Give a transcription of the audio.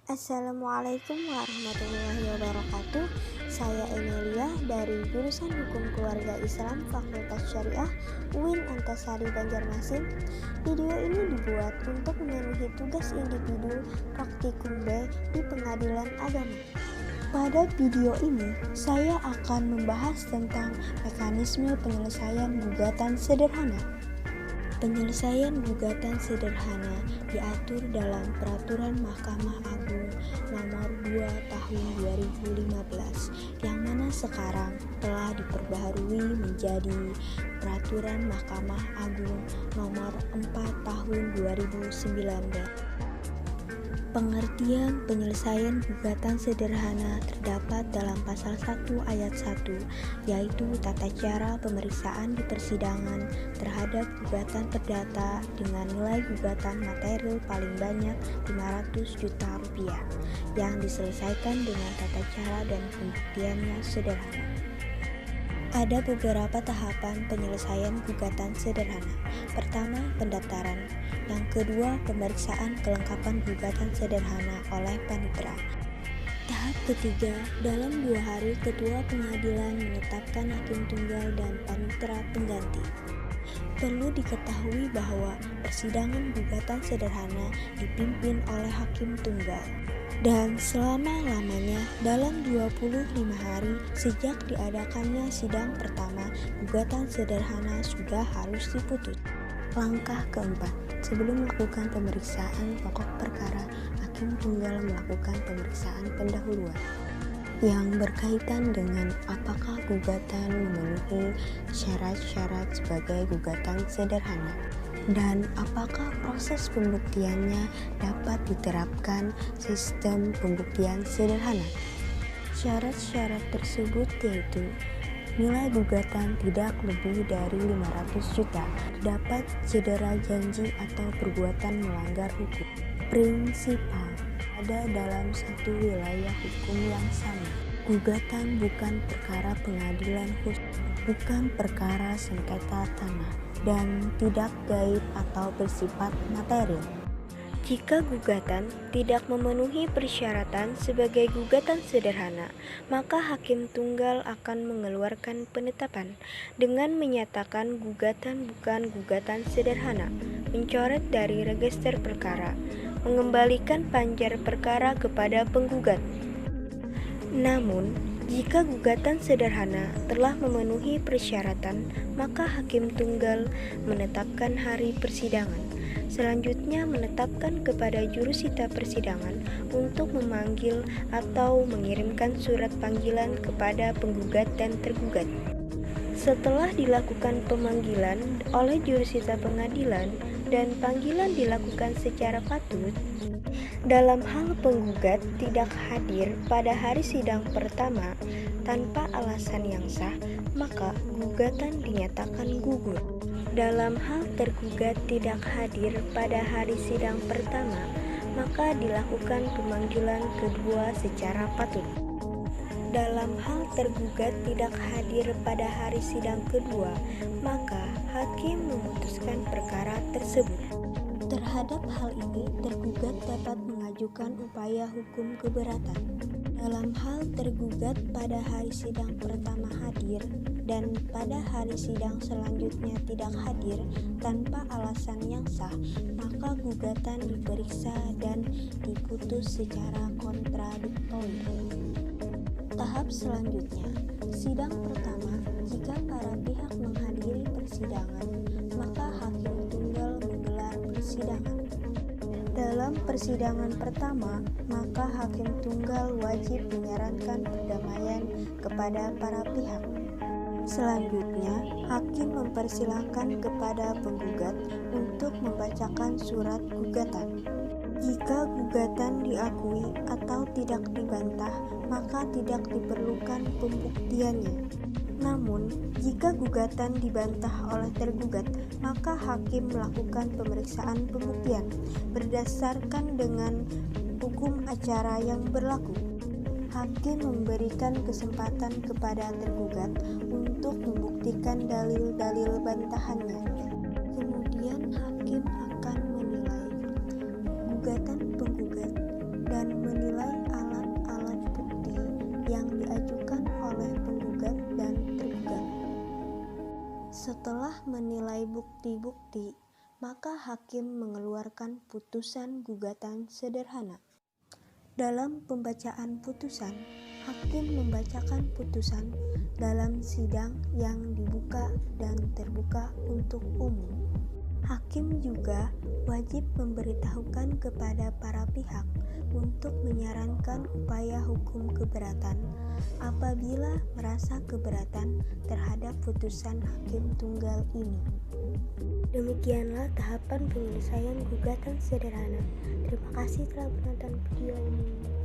Assalamualaikum warahmatullahi wabarakatuh. Saya Emilia dari jurusan Hukum Keluarga Islam Fakultas Syariah UIN Antasari Banjarmasin. Video ini dibuat untuk memenuhi tugas individu praktikum B di Pengadilan Agama. Pada video ini, saya akan membahas tentang mekanisme penyelesaian gugatan sederhana. Penyelesaian gugatan sederhana diatur dalam Peraturan Mahkamah Agung Nomor 2 Tahun 2015 yang mana sekarang telah diperbaharui menjadi Peraturan Mahkamah Agung Nomor 4 Tahun 2019. Pengertian penyelesaian gugatan sederhana terdapat dalam pasal 1 ayat 1, yaitu tata cara pemeriksaan di persidangan terhadap gugatan perdata dengan nilai gugatan material paling banyak Rp500 juta yang diselesaikan dengan tata cara dan pembuktiannya sederhana. Ada beberapa tahapan penyelesaian gugatan sederhana. Pertama, pendaftaran. Yang kedua, pemeriksaan kelengkapan gugatan sederhana oleh panitera. Tahap ketiga, dalam 2 hari ketua pengadilan menetapkan hakim tunggal dan panitera pengganti. Perlu diketahui bahwa persidangan gugatan sederhana dipimpin oleh hakim tunggal dan selama-lamanya dalam 25 hari sejak diadakannya sidang pertama, gugatan sederhana sudah harus diputus. Langkah keempat, sebelum melakukan pemeriksaan pokok perkara, hakim tunggal melakukan pemeriksaan pendahuluan yang berkaitan dengan apakah gugatan memenuhi syarat-syarat sebagai gugatan sederhana dan apakah proses pembuktiannya dapat diterapkan sistem pembuktian sederhana. Syarat-syarat tersebut yaitu nilai gugatan tidak lebih dari 500 juta, terdapat cedera janji atau perbuatan melanggar hukum. Prinsipal ada dalam satu wilayah hukum yang sama. Gugatan bukan perkara pengadilan khusus, bukan perkara sengketa tanah, dan tidak gaib atau bersifat material. Jika gugatan tidak memenuhi persyaratan sebagai gugatan sederhana, maka hakim tunggal akan mengeluarkan penetapan dengan menyatakan gugatan bukan gugatan sederhana, mencoret dari register perkara, mengembalikan panjar perkara kepada penggugat. Namun, jika gugatan sederhana telah memenuhi persyaratan, maka hakim tunggal menetapkan hari persidangan. Selanjutnya menetapkan kepada jurusita persidangan untuk memanggil atau mengirimkan surat panggilan kepada penggugat dan tergugat. Setelah dilakukan pemanggilan oleh jurusita pengadilan dan panggilan dilakukan secara patut, dalam hal penggugat tidak hadir pada hari sidang pertama tanpa alasan yang sah, maka gugatan dinyatakan gugur. Dalam hal tergugat tidak hadir pada hari sidang pertama, maka dilakukan pemanggilan kedua secara patut. Dalam hal tergugat tidak hadir pada hari sidang kedua, maka hakim memutuskan perkara tersebut. Terhadap hal ini, tergugat dapat mengajukan upaya hukum keberatan. Dalam hal tergugat pada hari sidang pertama hadir dan pada hari sidang selanjutnya tidak hadir tanpa alasan yang sah, maka gugatan diperiksa dan diputus secara kontradiktori. Tahap selanjutnya, sidang pertama. Jika para pihak menghadiri persidangan, maka hakim tunggal menggelar persidangan. Dalam persidangan pertama, maka hakim tunggal wajib menyarankan perdamaian kepada para pihak. Selanjutnya, hakim mempersilahkan kepada penggugat untuk membacakan surat gugatan. Jika gugatan diakui atau tidak dibantah, maka tidak diperlukan pembuktiannya. Namun, jika gugatan dibantah oleh tergugat, maka hakim melakukan pemeriksaan pembuktian berdasarkan dengan hukum acara yang berlaku. Hakim memberikan kesempatan kepada tergugat untuk membuktikan dalil-dalil bantahannya. Kemudian hakim akan menilai gugatan penggugat dan dan menilai alat-alat bukti yang diajukan oleh penggugat dan tergugat. Setelah menilai bukti-bukti, maka hakim mengeluarkan putusan gugatan sederhana. Dalam pembacaan putusan, hakim membacakan putusan dalam sidang yang dibuka dan terbuka untuk umum. Hakim juga wajib memberitahukan kepada para pihak untuk menyarankan upaya hukum keberatan apabila merasa keberatan terhadap putusan hakim tunggal ini. Demikianlah tahapan penyelesaian gugatan sederhana. Terima kasih telah menonton video ini.